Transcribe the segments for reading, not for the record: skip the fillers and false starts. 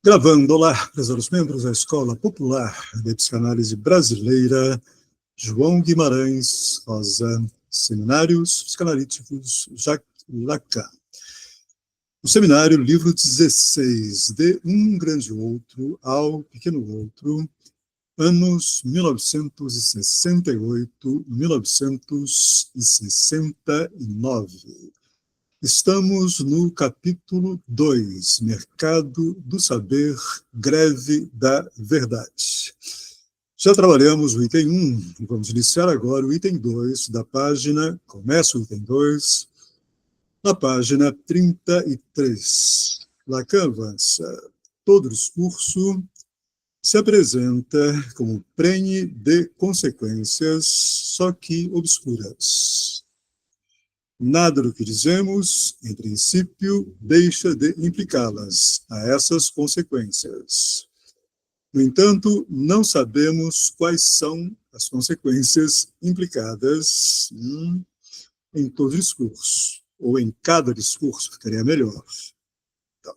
Gravando, olá, prezados membros da Escola Popular de Psicanálise Brasileira, João Guimarães Rosa, Seminários Psicanalíticos Jacques Lacan. O seminário, livro 16, de Um Grande Outro ao Pequeno Outro, anos 1968-1969. Estamos no capítulo 2, Mercado do Saber, Greve da Verdade. Já trabalhamos o item 1, e vamos iniciar agora o item 2 da página, começa o item 2, na página 33. Lacan avança. Todo discurso se apresenta como prenhe de consequências, só que obscuras. Nada do que dizemos, em princípio, deixa de implicá-las a essas consequências. No entanto, não sabemos quais são as consequências implicadas em todo discurso, ou em cada discurso, ficaria melhor. Então,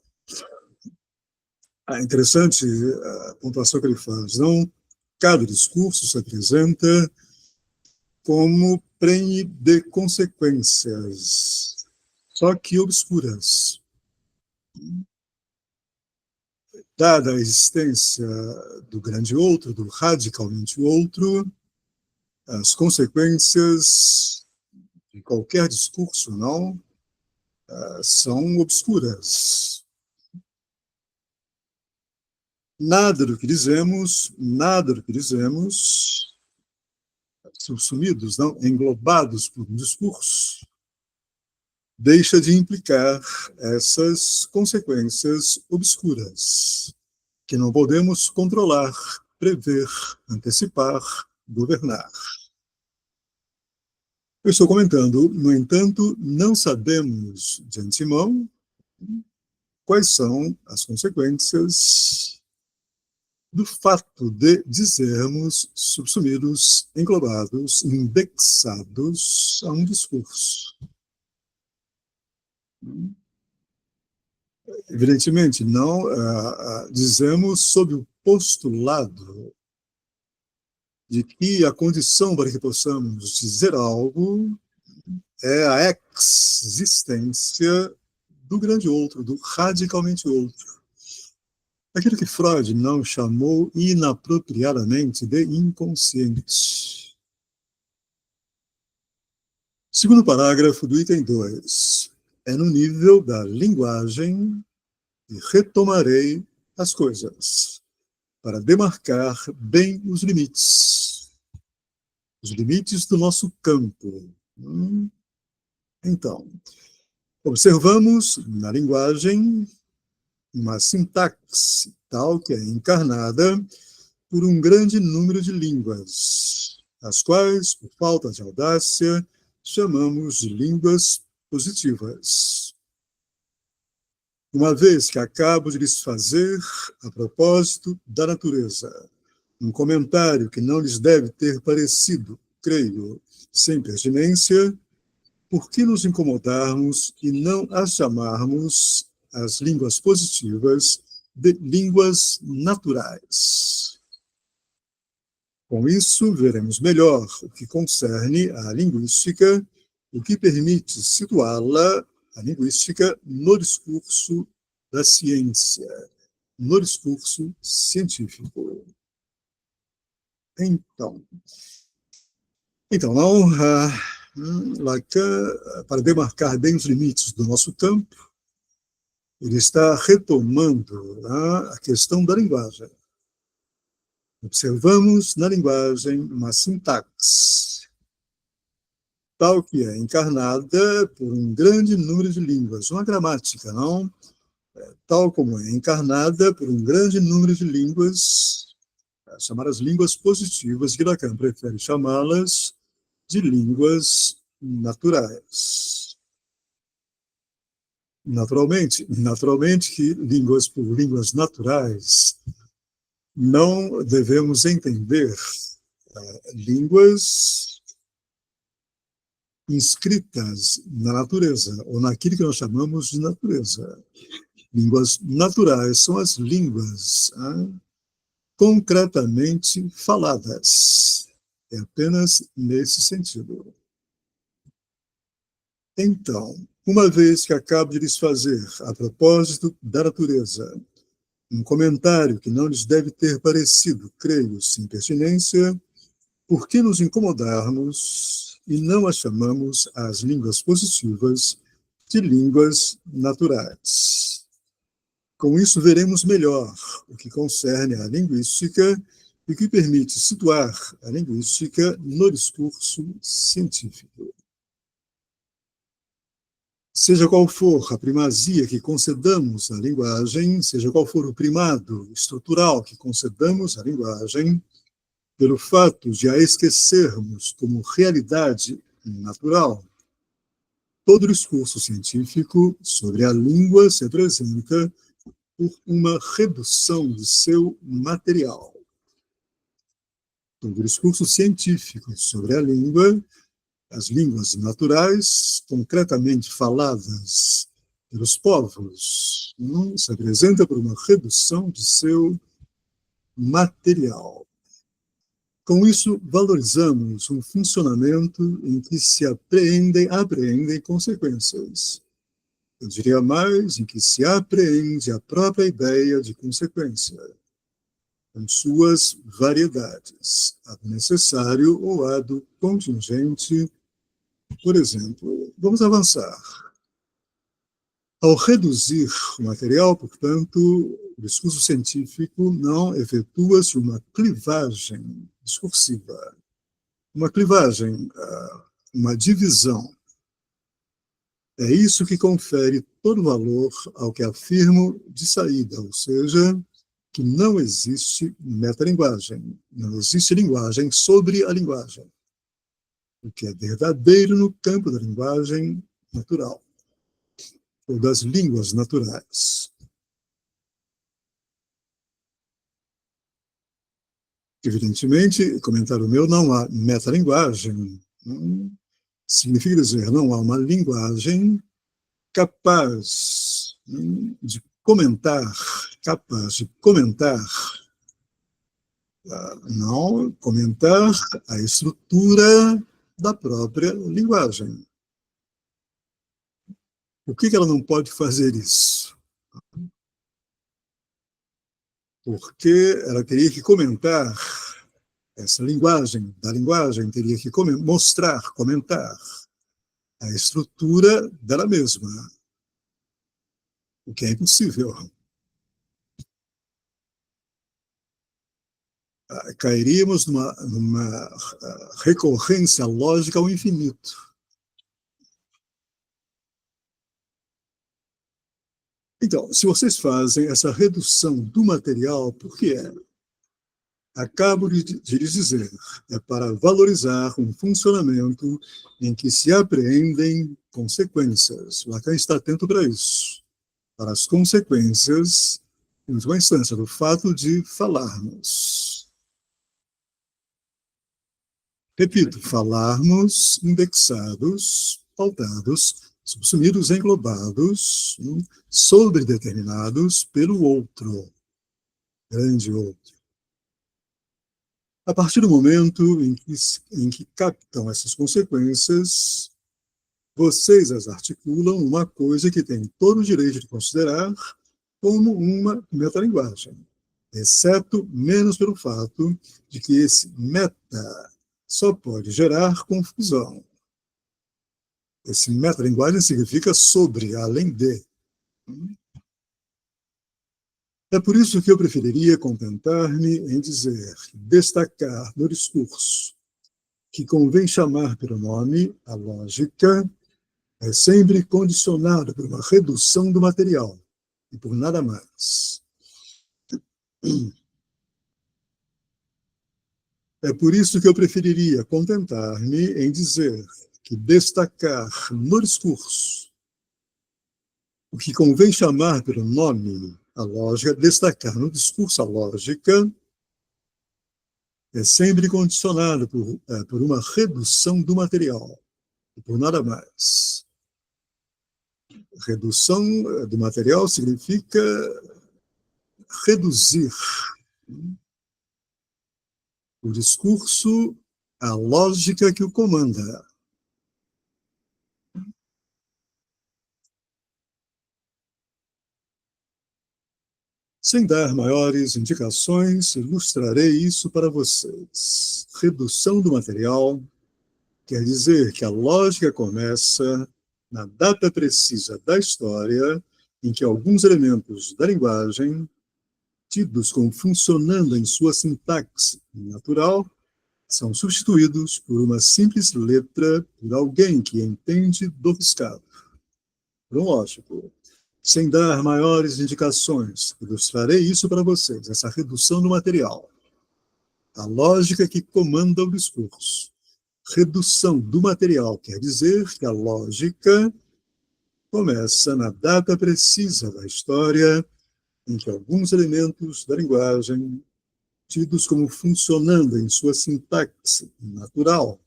é interessante a pontuação que ele faz. Não, cada discurso se apresenta como prenhe de consequências, só que obscuras. Dada a existência do grande outro, do radicalmente outro, as consequências de qualquer discurso, não, são obscuras. Nada do que dizemos, subsumidos, não, englobados por um discurso, deixa de implicar essas consequências obscuras, que não podemos controlar, prever, antecipar, governar. Eu estou comentando, no entanto, não sabemos de antemão quais são as consequências do fato de dizermos subsumidos, englobados, indexados a um discurso. Evidentemente, não dizemos sob o postulado de que a condição para que possamos dizer algo é a existência do grande outro, do radicalmente outro. Aquilo que Freud não chamou inapropriadamente de inconsciente. Segundo parágrafo do item 2. É no nível da linguagem que retomarei as coisas, para demarcar bem os limites do nosso campo. Então, observamos na linguagem uma sintaxe tal que é encarnada por um grande número de línguas, as quais, por falta de audácia, chamamos de línguas positivas. Uma vez que acabo de lhes fazer, a propósito da natureza, um comentário que não lhes deve ter parecido, creio, sem pertinência, por que nos incomodarmos e não as chamarmos, as línguas positivas, de línguas naturais? Com isso, veremos melhor o que concerne à linguística, o que permite situá-la, a linguística, no discurso da ciência, no discurso científico. Então não, Lacan, para demarcar bem os limites do nosso campo, ele está retomando a questão da linguagem. Observamos na linguagem uma sintaxe, tal que é encarnada por um grande número de línguas, uma gramática, não? Tal como é encarnada por um grande número de línguas, chamadas línguas positivas, que Lacan prefere chamá-las de línguas naturais. Naturalmente que línguas por línguas naturais não devemos entender línguas inscritas na natureza, ou naquilo que nós chamamos de natureza. Línguas naturais são as línguas concretamente faladas. É apenas nesse sentido. Então, uma vez que acabo de lhes fazer, a propósito da natureza, um comentário que não lhes deve ter parecido, creio, sem pertinência, por que nos incomodarmos e não as chamamos as línguas positivas de línguas naturais? Com isso, veremos melhor o que concerne à linguística e o que permite situar a linguística no discurso científico. Seja qual for a primazia que concedamos à linguagem, seja qual for o primado estrutural que concedamos à linguagem, pelo fato de a esquecermos como realidade natural, todo discurso científico sobre a língua se apresenta por uma redução de seu material. Todo discurso científico sobre a língua, as línguas naturais, concretamente faladas pelos povos, se apresenta por uma redução de seu material. Com isso, valorizamos um funcionamento em que se apreendem consequências. Eu diria mais, em que se apreende a própria ideia de consequência, com suas variedades, a do necessário ou a do contingente. Por exemplo, vamos avançar. Ao reduzir o material, portanto, o discurso científico não efetua-se uma clivagem discursiva, uma clivagem, uma divisão. É isso que confere todo valor ao que afirmo de saída, ou seja, que não existe metalinguagem, não existe linguagem sobre a linguagem, o que é verdadeiro no campo da linguagem natural, ou das línguas naturais. Evidentemente, comentário meu, não há metalinguagem. Significa dizer, não há uma linguagem capaz de comentar, não comentar a estrutura da própria linguagem. Por que ela não pode fazer isso? Porque ela teria que comentar essa linguagem, da linguagem, teria que comentar a estrutura dela mesma, o que é impossível. Cairíamos numa recorrência lógica ao infinito. Então, se vocês fazem essa redução do material, por que é? Acabo de lhes dizer, é para valorizar um funcionamento em que se apreendem consequências. Lacan está atento para isso, para as consequências, em última instância, do fato de falarmos. Repito, falarmos indexados, pautados, subsumidos, englobados, sobredeterminados pelo outro, grande outro. A partir do momento em que captam essas consequências, vocês as articulam uma coisa que tem todo o direito de considerar como uma metalinguagem, exceto menos pelo fato de que esse meta só pode gerar confusão. Esse metalinguagem significa sobre, além de. É por isso que eu preferiria contentar-me em dizer, destacar no discurso, que convém chamar pelo nome a lógica, é sempre condicionada por uma redução do material, e por nada mais. É por isso que eu preferiria contentar-me em dizer que destacar no discurso o que convém chamar pelo nome a lógica, destacar no discurso a lógica, é sempre condicionado por uma redução do material, e por nada mais. redução do material significa reduzir o discurso à lógica que o comanda. Sem dar maiores indicações, ilustrarei isso para vocês. Redução do material quer dizer que a lógica começa na data precisa da história em que alguns elementos da linguagem, tidos como funcionando em sua sintaxe natural, são substituídos por uma simples letra por alguém que entende do riscado. Cronológico. Sem dar maiores indicações, ilustrarei isso para vocês, essa redução do material. A lógica que comanda o discurso. Redução do material quer dizer que a lógica começa na data precisa da história em que alguns elementos da linguagem, tidos como funcionando em sua sintaxe natural,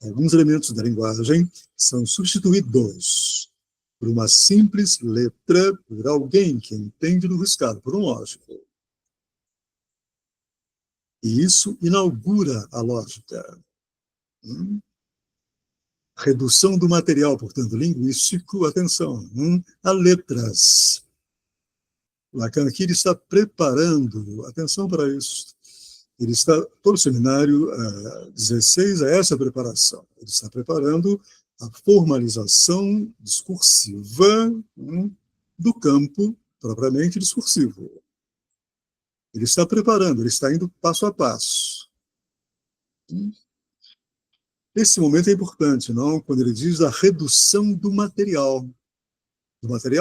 alguns elementos da linguagem são substituídos por uma simples letra por alguém que entende do riscado, por um lógico. E isso inaugura a lógica. Redução do material, portanto, linguístico, atenção, a letras. Lacan aqui está preparando, atenção para isso, ele está, todo o seminário 16 é essa preparação, ele está preparando a formalização discursiva do campo propriamente discursivo. Ele está preparando, ele está indo passo a passo. Esse momento é importante, não? Quando ele diz a redução do material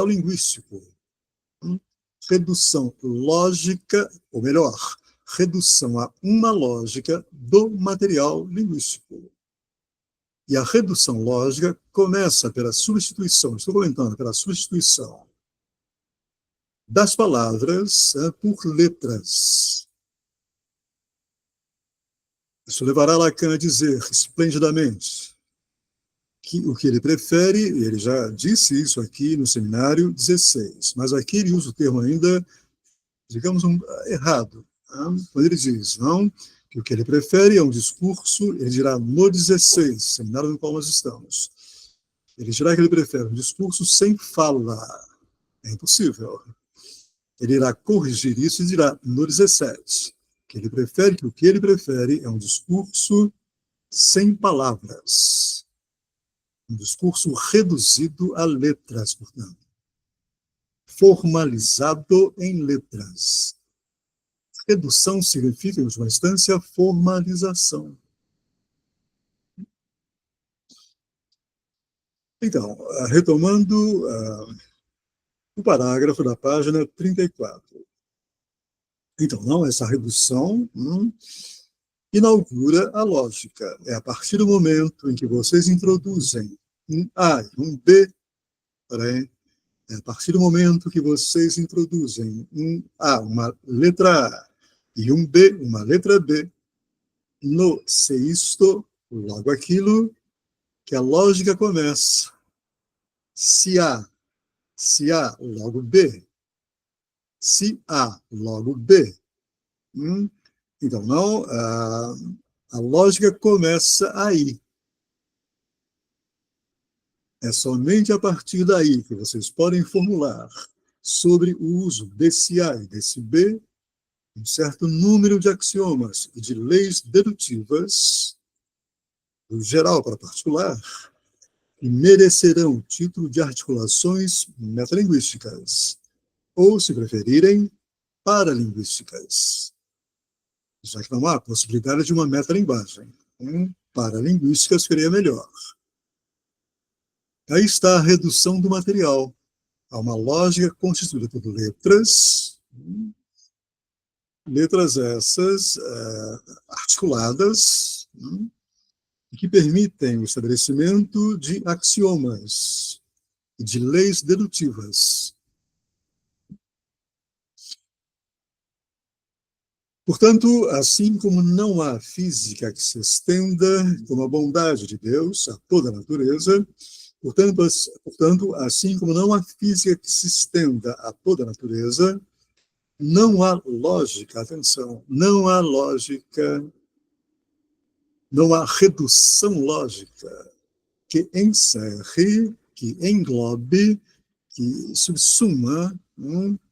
linguístico. Redução lógica, ou melhor, redução a uma lógica do material linguístico. E a redução lógica começa pela substituição, estou comentando, pela substituição das palavras por letras. Isso levará Lacan a dizer, esplendidamente, que o que ele prefere, ele já disse isso aqui no seminário 16, mas aqui ele usa o termo ainda, digamos, errado. Quando ele diz, não, que o que ele prefere é um discurso, ele dirá no 16, seminário no qual nós estamos. Ele dirá que ele prefere um discurso sem fala. É impossível. Ele irá corrigir isso e dirá no 17, que ele prefere, que o que ele prefere é um discurso sem palavras. Um discurso reduzido a letras, portanto. Formalizado em letras. Redução significa, em última instância, formalização. Então, retomando o parágrafo da página 34. Então, não, essa redução inaugura a lógica. É a partir do momento em que vocês introduzem um A e um B, é a partir do momento que vocês introduzem um A, uma letra A, e um B, uma letra B, no se isto, logo aquilo, que a lógica começa. Se A, logo B. Se A, logo B. Então, não, a lógica começa aí. É somente a partir daí que vocês podem formular sobre o uso desse A e desse B um certo número de axiomas e de leis dedutivas, do geral para particular, que merecerão o título de articulações metalinguísticas, ou, se preferirem, paralinguísticas, já que não há possibilidade de uma metalinguagem. Paralinguística seria melhor. Aí está a redução do material a uma lógica constituída por letras, letras essas articuladas, que permitem o estabelecimento de axiomas e de leis dedutivas. Portanto, assim como não há física que se estenda como a bondade de Deus a toda a natureza, Portanto, assim como não há física que se estenda a toda a natureza, não há lógica, atenção, não há lógica, não há redução lógica que encerre, que englobe, que subsuma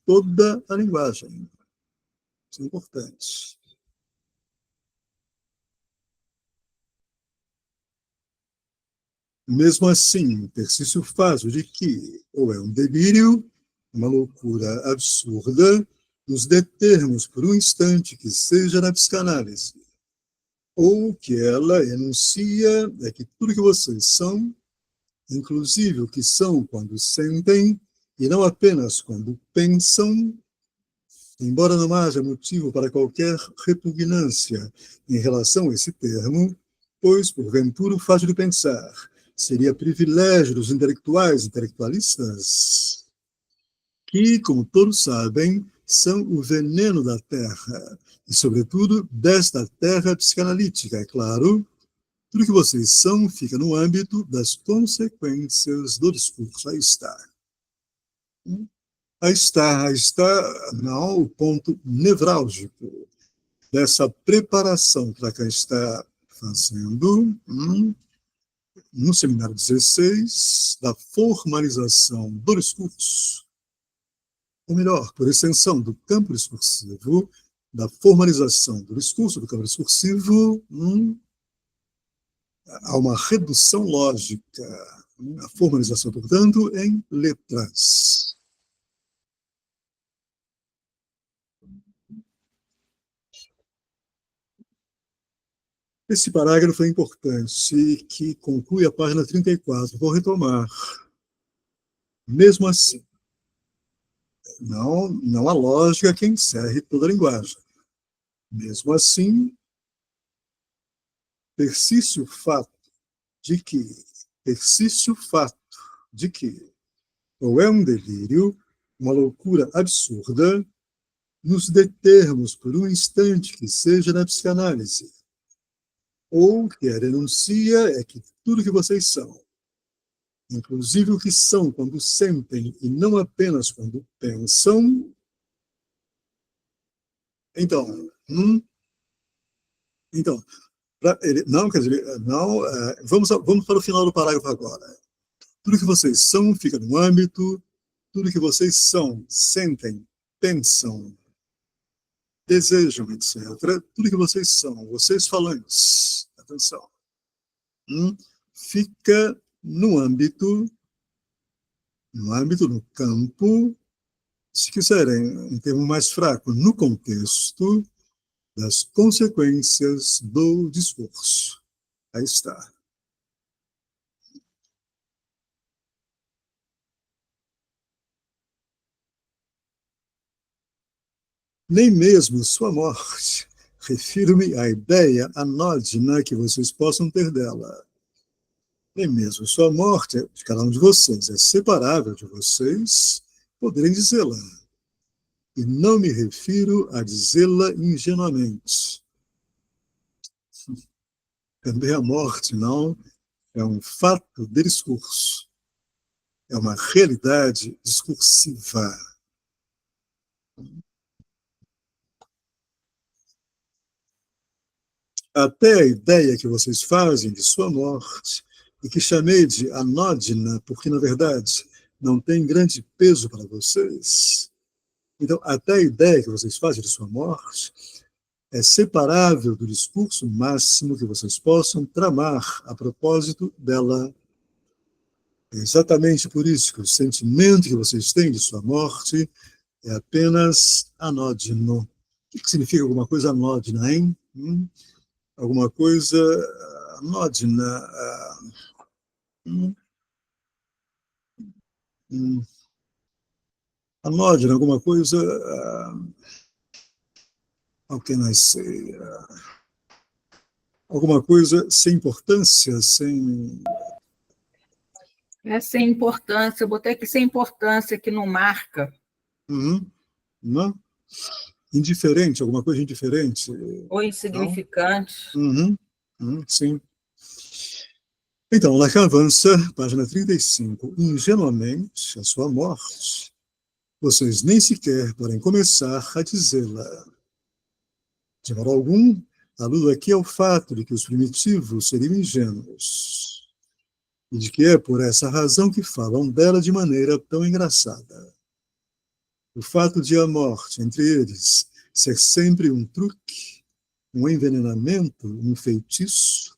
toda a linguagem. Isso é importante. Mesmo assim, persiste o fato de que ou é um delírio, uma loucura absurda, nos determos por um instante que seja na psicanálise, ou que ela enuncia é que tudo que vocês são, inclusive o que são quando sentem, e não apenas quando pensam, embora não haja motivo para qualquer repugnância em relação a esse termo, pois, porventura, o fato de pensar seria privilégio dos intelectuais, intelectualistas, que, como todos sabem, são o veneno da terra, e, sobretudo, desta terra psicanalítica, é claro. Tudo que vocês são fica no âmbito das consequências do discurso. Aí está. Aí está, não, o ponto nevrálgico dessa preparação que Lacan está fazendo no seminário 16, da formalização do discurso, ou melhor, por extensão do campo discursivo, da formalização do discurso, do campo discursivo, há uma redução lógica, a formalização, portanto, em letras. Esse parágrafo é importante, que conclui a página 34. Vou retomar. Mesmo assim, não há lógica que encerre toda a linguagem. Mesmo assim, persiste o fato de que ou é um delírio, uma loucura absurda, nos determos por um instante que seja na psicanálise, ou que a denuncia é que tudo que vocês são, inclusive o que são quando sentem e não apenas quando pensam. Então, não, quer dizer, não, vamos para o final do parágrafo agora. Tudo que vocês são fica no âmbito, tudo que vocês são, sentem, pensam, desejam, etc. Tudo que vocês são, vocês falantes, atenção, fica no âmbito, no campo, se quiserem, um termo mais fraco, no contexto das consequências do discurso. Aí está. Nem mesmo sua morte. Refiro-me à ideia anódina que vocês possam ter dela. Nem mesmo sua morte, de cada um de vocês, é separável de vocês, poderem dizê-la. E não me refiro a dizê-la ingenuamente. Também a morte, não, é um fato de discurso. É uma realidade discursiva. Até a ideia que vocês fazem de sua morte, e que chamei de anódina, porque, na verdade, não tem grande peso para vocês. Então, até a ideia que vocês fazem de sua morte é separável do discurso máximo que vocês possam tramar a propósito dela. É exatamente por isso que o sentimento que vocês têm de sua morte é apenas anódino. O que significa alguma coisa anódina, hein? Alguma coisa anódina. Anódina, alguma coisa. How can I say? Alguma coisa sem importância, sem. Sem importância, eu botei aqui sem importância, que não marca. Não? Indiferente, alguma coisa indiferente. Ou insignificante. Sim. Então, Lacan avança, página 35. Ingenuamente, a sua morte, vocês nem sequer podem começar a dizê-la. De modo algum, aludo aqui ao fato de que os primitivos seriam ingênuos, e de que é por essa razão que falam dela de maneira tão engraçada. O fato de a morte entre eles ser sempre um truque, um envenenamento, um feitiço,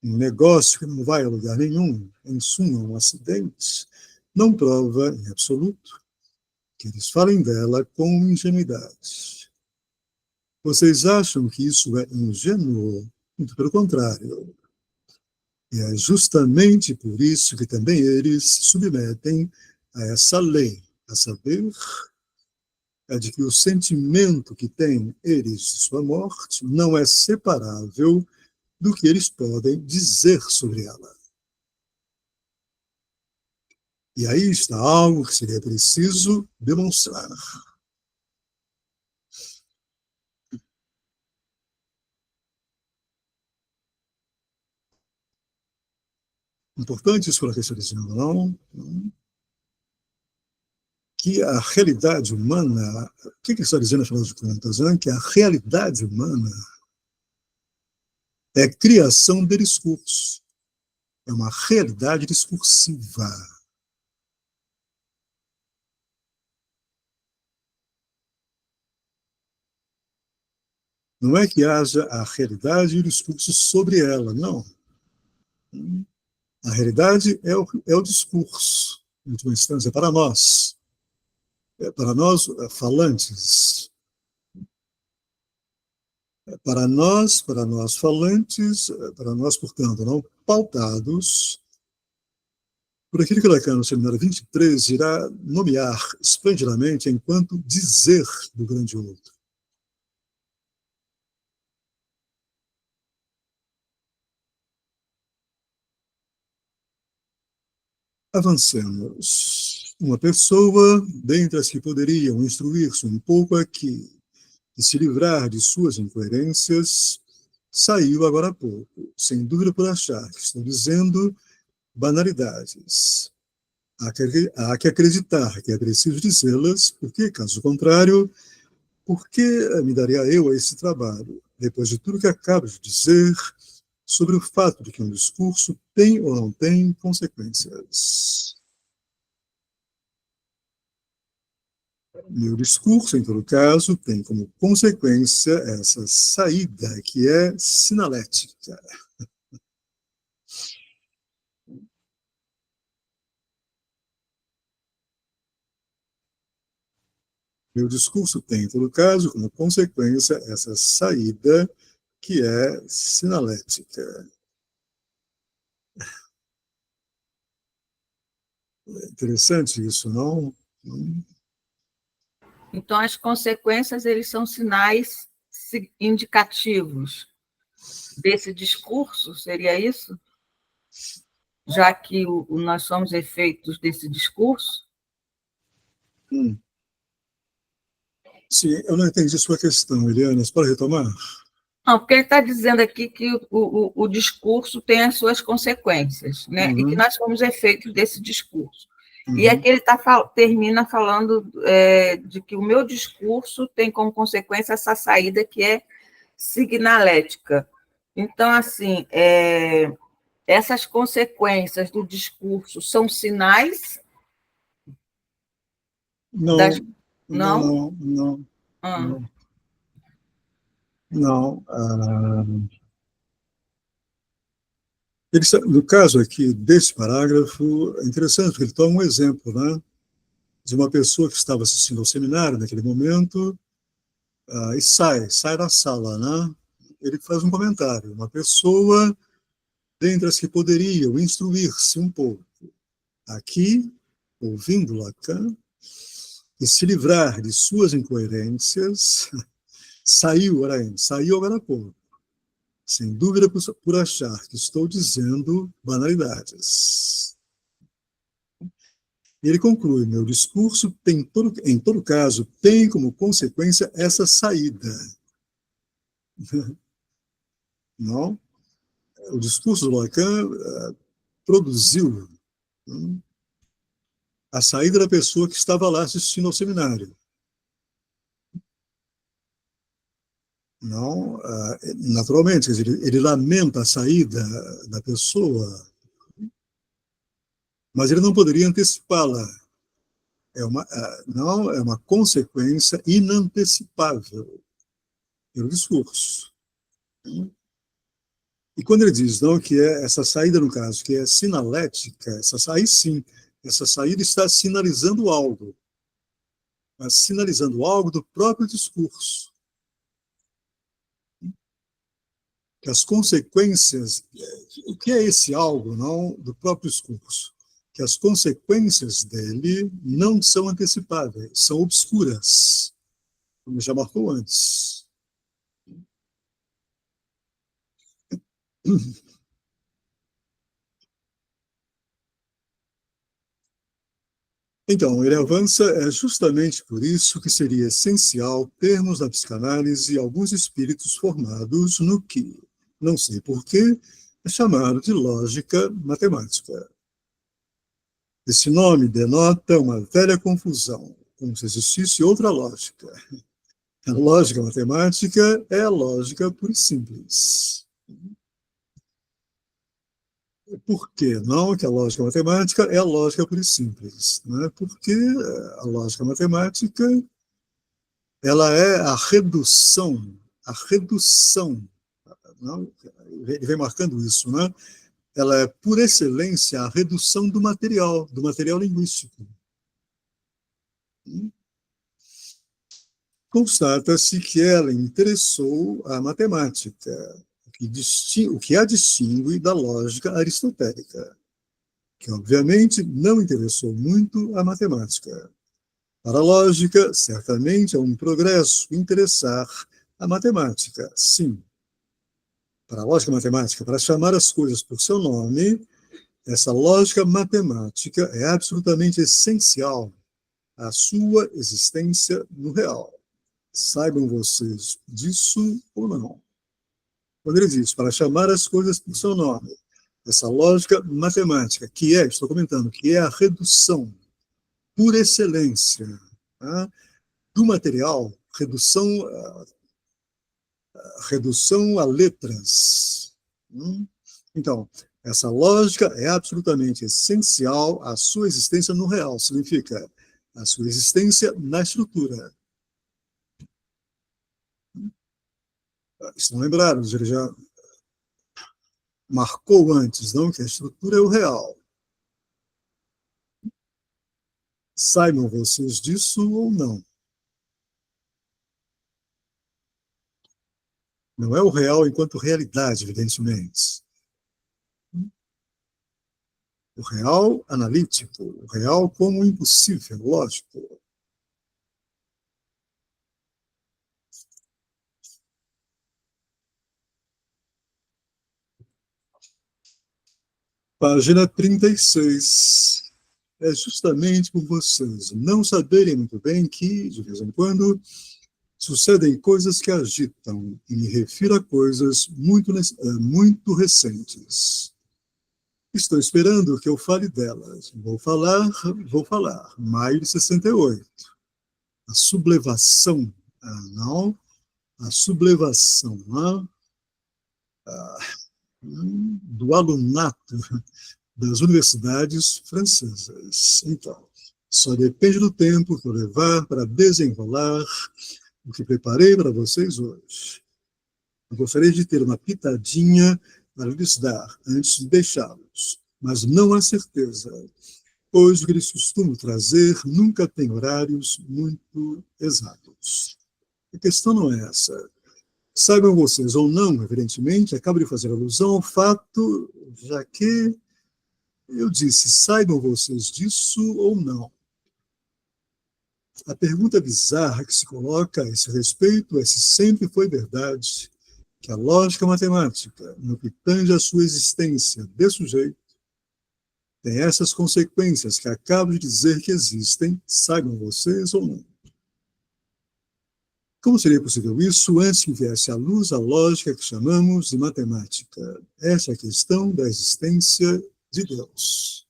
um negócio que não vai a lugar nenhum, em suma, um acidente, não prova, em absoluto, que eles falem dela com ingenuidade. Vocês acham que isso é ingênuo? Muito pelo contrário. E é justamente por isso que também eles se submetem a essa lei, a saber, a de que o sentimento que têm eles de sua morte não é separável do que eles podem dizer sobre ela. E aí está algo que seria preciso demonstrar. Importante isso que está dizendo, não? Que a realidade humana, o que ele está dizendo, afinal de contas? Que a realidade humana é criação de discurso, é uma realidade discursiva. Não é que haja a realidade e o discurso sobre ela, não. A realidade é o discurso, em última instância, para nós. Para nós, falantes. Para nós falantes, para nós, portanto, não pautados por aquilo que Lacan, no seminário 23, irá nomear esplendidamente enquanto dizer do grande outro. Avancemos. Uma pessoa, dentre as que poderiam instruir-se um pouco aqui e se livrar de suas incoerências, saiu agora há pouco, sem dúvida por achar que estou dizendo banalidades. Há que acreditar que é preciso dizê-las, porque, caso contrário, por que me daria eu a esse trabalho, depois de tudo que acabo de dizer sobre o fato de que um discurso tem ou não tem consequências? Meu discurso, em todo caso, tem como consequência essa saída que é sinalética. Meu discurso tem, em todo caso, como consequência essa saída que é sinalética. É interessante isso, não? Então, as consequências, eles são sinais indicativos desse discurso, seria isso? Já que nós somos efeitos desse discurso? Sim, eu não entendi sua questão, Eliane. Você pode retomar? Não, porque ele está dizendo aqui que o discurso tem as suas consequências, né? E que nós somos efeitos desse discurso. E aqui ele termina falando de que o meu discurso tem como consequência essa saída que é signalética. Então, assim, essas consequências do discurso são sinais? Não, das... não, não, não, não. No caso aqui desse parágrafo, é interessante porque ele toma um exemplo, né, de uma pessoa que estava assistindo ao seminário naquele momento e sai da sala, né? Ele faz um comentário. Uma pessoa, dentre as que poderiam instruir-se um pouco aqui, ouvindo Lacan, e se livrar de suas incoerências, saiu agora há pouco, sem dúvida por achar que estou dizendo banalidades. E ele conclui, meu discurso tem em todo caso, tem como consequência essa saída. Não? O discurso do Lacan produziu a saída da pessoa que estava lá assistindo ao seminário. Não, naturalmente, quer dizer, ele lamenta a saída da pessoa, mas ele não poderia antecipá-la. Não, é uma consequência inantecipável pelo discurso. E quando ele diz, não, que é essa saída, no caso, que é sinalética, aí sim, essa saída está sinalizando algo, mas sinalizando algo do próprio discurso. Que as consequências, o que é esse algo, não, do próprio discurso? Que as consequências dele não são antecipadas, são obscuras, como já marcou antes. Então, ele avança, é justamente por isso que seria essencial termos na psicanálise alguns espíritos formados no que, não sei porquê, é chamado de lógica matemática. Esse nome denota uma velha confusão, como se existisse outra lógica. A lógica matemática é a lógica pura e simples. Por que não que a lógica matemática é a lógica pura e simples? Não é? Porque a lógica matemática ela é a redução, não? Ele vem marcando isso, né? Ela é, por excelência, a redução do material linguístico. Constata-se que ela interessou a matemática, o que a distingue da lógica aristotélica, que obviamente não interessou muito a matemática. Para a lógica, certamente é um progresso interessar a matemática, sim. Para a lógica matemática, para chamar as coisas por seu nome, essa lógica matemática é absolutamente essencial à sua existência no real. Saibam vocês disso ou não. Quando ele diz, para chamar as coisas por seu nome, essa lógica matemática, que é, estou comentando, que é a redução por excelência, tá, do material, redução a letras. Então, essa lógica é absolutamente essencial à sua existência no real, significa a sua existência na estrutura. Estão lembrados, ele já marcou antes, não, que a estrutura é o real. Saibam vocês disso ou não. Não é o real enquanto realidade, evidentemente. O real analítico, o real como impossível, lógico. Página 36. É justamente por vocês não saberem muito bem que, de vez em quando, sucedem coisas que agitam, e me refiro a coisas muito recentes. Estou esperando que eu fale delas. Vou falar. Maio de 68. A sublevação, não? A sublevação do alunato das universidades francesas. Então, só depende do tempo que eu levar para desenrolar o que preparei para vocês hoje. Eu gostaria de ter uma pitadinha para lhes dar antes de deixá-los, mas não há certeza, pois o que eles costumam trazer nunca tem horários muito exatos. A questão não é essa. Saibam vocês ou não, evidentemente, acabo de fazer alusão ao fato, já que eu disse, saibam vocês disso ou não. A pergunta bizarra que se coloca a esse respeito é se sempre foi verdade que a lógica matemática, no que tange a sua existência de sujeito, tem essas consequências que acabo de dizer que existem, saibam vocês ou não. Como seria possível isso antes que viesse à luz a lógica que chamamos de matemática? Essa é a questão da existência de Deus.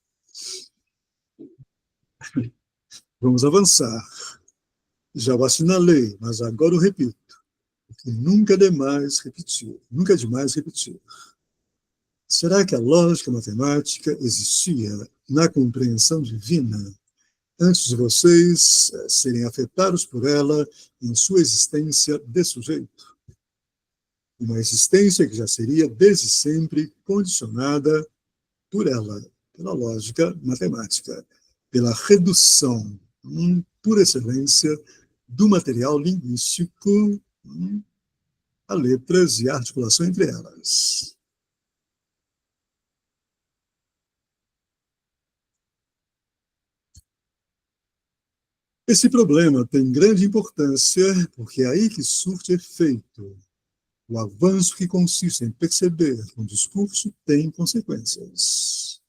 Vamos avançar. Já o assinalei, mas agora eu repito. Porque nunca é demais repetir. Nunca é demais repetir. Será que a lógica matemática existia na compreensão divina antes de vocês serem afetados por ela em sua existência de sujeito? Uma existência que já seria desde sempre condicionada por ela, pela lógica matemática, pela redução, por excelência, do material linguístico a letras e a articulação entre elas. Esse problema tem grande importância porque é aí que surte efeito. O avanço que consiste em perceber que um discurso tem consequências.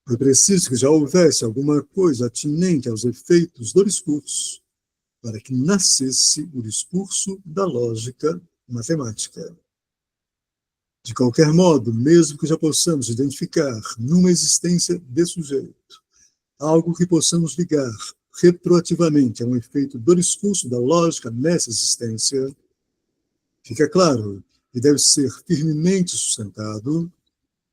Foi preciso que já houvesse alguma coisa atinente aos efeitos do discurso para que nascesse o discurso da lógica matemática. De qualquer modo, mesmo que já possamos identificar numa existência de sujeito algo que possamos ligar retroativamente a um efeito do discurso da lógica nessa existência, fica claro que deve ser firmemente sustentado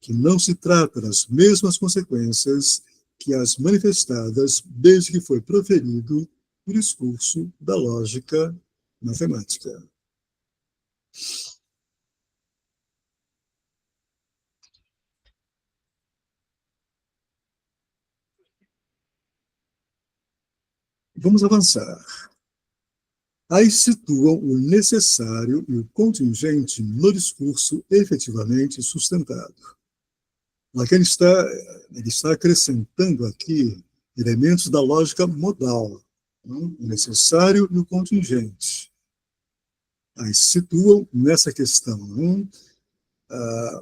que não se trata das mesmas consequências que as manifestadas desde que foi proferido o discurso da lógica matemática. Vamos avançar. Aí situam o necessário e o contingente no discurso efetivamente sustentado. Lacan está acrescentando aqui elementos da lógica modal, o necessário e o contingente. Aí situam nessa questão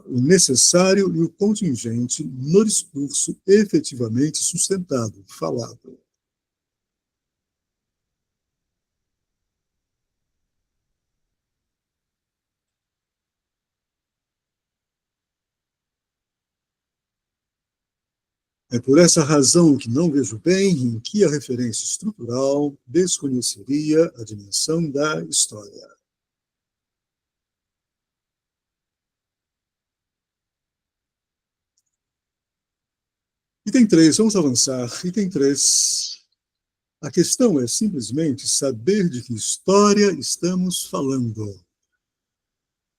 o necessário e o contingente no discurso efetivamente sustentado, falado. É por essa razão que não vejo bem em que a referência estrutural desconheceria a dimensão da história. Item 3, vamos avançar. Item 3. A questão é simplesmente saber de que história estamos falando.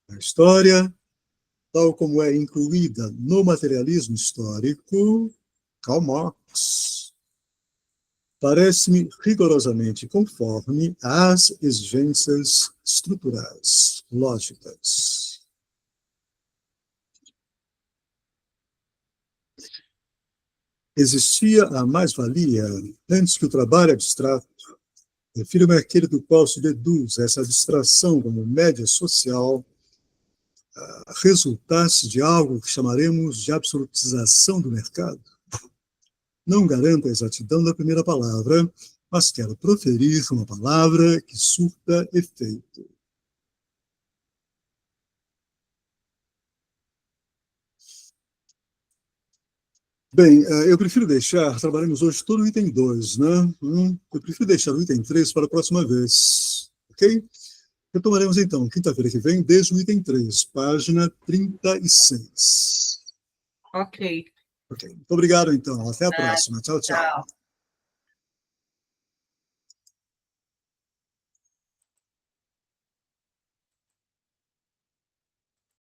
A história, tal como é incluída no materialismo histórico, Karl Marx, parece-me rigorosamente conforme às exigências estruturais, lógicas. Existia a mais-valia antes que o trabalho abstrato, refiro-me àquele do qual se deduz essa abstração como média social, resultasse de algo que chamaremos de absolutização do mercado? Não garanto a exatidão da primeira palavra, mas quero proferir uma palavra que surta efeito. Bem, eu prefiro deixar, trabalhamos hoje todo o item 2, né? Eu prefiro deixar o item 3 para a próxima vez, ok? Retomaremos então, quinta-feira que vem, desde o item 3, página 36. Ok. Ok, muito obrigado então, até a próxima. Tchau, tchau. Tchau.